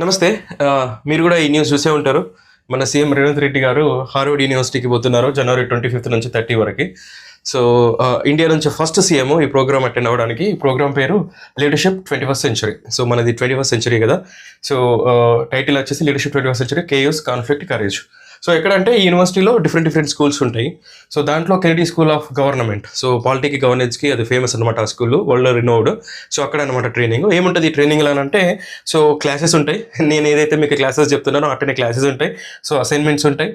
నమస్తే. మీరు కూడా ఈ న్యూస్ చూసే ఉంటారు. మన సీఎం రేవంత్ రెడ్డి గారు హార్వర్డ్ యూనివర్సిటీకి పోతున్నారు జనవరి 25 నుంచి 30 వరకు. సో ఇండియా నుంచి ఫస్ట్ సీఎం ఈ ప్రోగ్రామ్ అటెండ్ అవ్వడానికి. ఈ ప్రోగ్రామ్ పేరు లీడర్షిప్ 21st సెంచరీ. సో మనది 21st సెంచరీ కదా. సో టైటిల్ వచ్చేసి leadership 21st century chaos conflict courage. So ఎక్కడంటే ఈ యూనివర్సిటీలో డిఫరెంట్ స్కూల్స్ ఉంటాయి. సో దాంట్లో Kennedy school of government, so politic గవర్నెన్స్కి అది ఫేమస్ అనమాట ఆ స్కూల్, వరల్డ్ రినోవ్డ్. సో అక్కడ అనమాట ట్రైనింగ్. ఏముంటుంది ఈ ట్రైనింగ్లో అంటే, సో క్లాసెస్ ఉంటాయి. నేను ఏదైతే మీకు క్లాసెస్ చెప్తున్నానో అట్టనే క్లాసెస్ ఉంటాయి. సో అసైన్మెంట్స్ ఉంటాయి,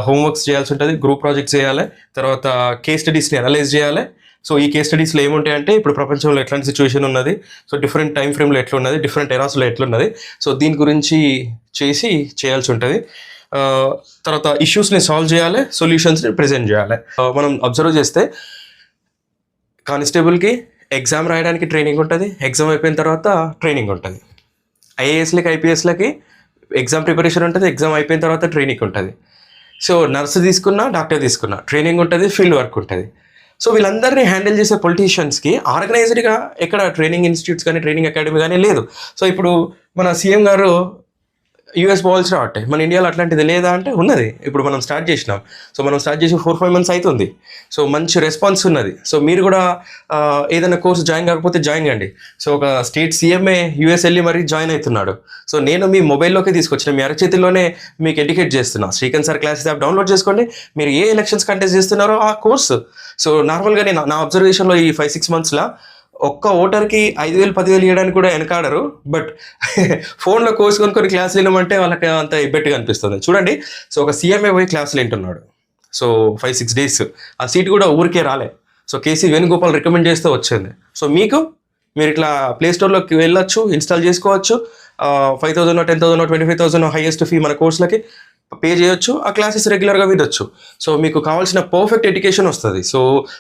హోంవర్క్స్ చేయాల్సి ఉంటుంది, గ్రూప్ ప్రాజెక్ట్స్ చేయాలి, తర్వాత కేస్ స్టడీస్ని అనలైజ్ చేయాలి. సో ఈ కేస్ స్టడీస్లో ఏముంటాయంటే, ఇప్పుడు ప్రపంచంలో ఎట్లాంటి సిచ్యువేషన్ ఉన్నది, సో డిఫరెంట్ టైం ఫ్రేమ్లో ఎట్లున్నది, డిఫరెంట్ ఎరాస్లో ఎట్లున్నది, సో దీని గురించి చేయాల్సి ఉంటుంది. తర్వాత ఇష్యూస్ని సాల్వ్ చేయాలి, సొల్యూషన్స్ని ప్రజెంట్ చేయాలి. మనం అబ్జర్వ్ చేస్తే కానిస్టేబుల్కి ఎగ్జామ్ రాయడానికి ట్రైనింగ్ ఉంటుంది, ఎగ్జామ్ అయిపోయిన తర్వాత ట్రైనింగ్ ఉంటుంది. ఐఏఎస్లకి ఐపీఎస్లకి ఎగ్జామ్ ప్రిపరేషన్ ఉంటుంది, ఎగ్జామ్ అయిపోయిన తర్వాత ట్రైనింగ్ ఉంటుంది. సో నర్సు తీసుకున్నా, డాక్టర్ తీసుకున్నా ట్రైనింగ్ ఉంటుంది, ఫీల్డ్ వర్క్ ఉంటుంది. సో వీళ్ళందరినీ హ్యాండిల్ చేసే పొలిటీషియన్స్కి ఆర్గనైజ్డ్గా ఎక్కడ ట్రైనింగ్ ఇన్స్టిట్యూట్స్ కానీ ట్రైనింగ్ అకాడమీ కానీ లేదు. సో ఇప్పుడు మన సీఎం గారు యూఎస్ పోవాల్సి రావట్టే, మన ఇండియాలో అట్లాంటిది లేదా అంటే ఉన్నది. ఇప్పుడు మనం స్టార్ట్ చేసినాం. సో మనం స్టార్ట్ చేసి 4-5 months అవుతుంది. సో మంచి రెస్పాన్స్ ఉన్నది. సో మీరు కూడా ఏదైనా కోర్స్ జాయిన్ కాకపోతే జాయిన్ కండి. సో ఒక స్టేట్ సీఎంఏ యూఎస్ వెళ్ళి మరీ జాయిన్ అవుతున్నాడు. సో నేను మీ మొబైల్లోకి తీసుకొచ్చిన, మీ అరచేతిలోనే మీకు ఎడ్యుకేట్ చేస్తున్నా. Srikanth sir classes app download చేసుకోండి. మీరు ఏ ఎలక్షన్స్ కంటెస్ట్ చేస్తున్నారో ఆ కోర్సు. సో నార్మల్గా నేను నా అబ్జర్వేషన్లో ఈ 5-6 monthsలో ఒక్క ఓటర్కి 5,000-10,000 ఇవ్వడానికి కూడా వెనకాడరు. బట్ ఫోన్లో కోర్స్ కొనుక్కొని క్లాసులు వినమంటే వాళ్ళకి అంత ఇబ్బెట్టుగా అనిపిస్తుంది. చూడండి, సో ఒక సీఎంఏ పోయి క్లాసులు వింటున్నాడు. సో 5-6 days ఆ సీట్ కూడా ఊరికే రాలే. సో కేసీ వేణుగోపాల్ రికమెండ్ చేస్తే వచ్చింది. సో మీరు ఇట్లా ప్లేస్టోర్లోకి వెళ్ళొచ్చు, ఇన్స్టాల్ చేసుకోవచ్చు. 5,000, 10,000, 25,000 హైయెస్ట్ ఫీ మన కోర్సులకి పే చేయొచ్చు. ఆ క్లాసెస్ రెగ్యులర్గా వినొచ్చు. సో మీకు కావాల్సిన పర్ఫెక్ట్ ఎడ్యుకేషన్ వస్తుంది. సో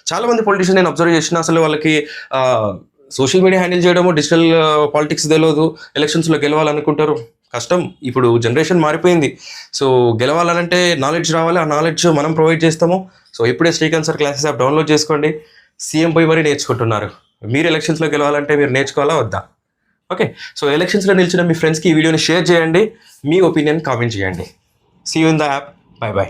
చాలామంది పొలిటీషియన్ నేను అబ్జర్వ్ చేసిన, అసలు వాళ్ళకి సోషల్ మీడియా హ్యాండిల్ చేయడము, డిజిటల్ పాలిటిక్స్ తెలియదు, ఎలక్షన్స్లో గెలవాలనుకుంటారు. కష్టం. ఇప్పుడు జనరేషన్ మారిపోయింది. సో గెలవాలంటే నాలెడ్జ్ రావాలి. ఆ నాలెడ్జ్ మనం ప్రొవైడ్ చేస్తాము. సో ఇప్పుడే Srikanth sir classes app download చేసుకోండి. సీఎం పోయి మరీ నేర్చుకుంటున్నారు. మీరు ఎలక్షన్స్లో గెలవాలంటే మీరు నేర్చుకోవాలా వద్దా? ఓకే. సో ఎలక్షన్స్లో నిలిచిన మీ ఫ్రెండ్స్కి ఈ వీడియోని షేర్ చేయండి. మీ ఒపీనియన్ కామెంట్ చేయండి. See you in the app. Bye bye.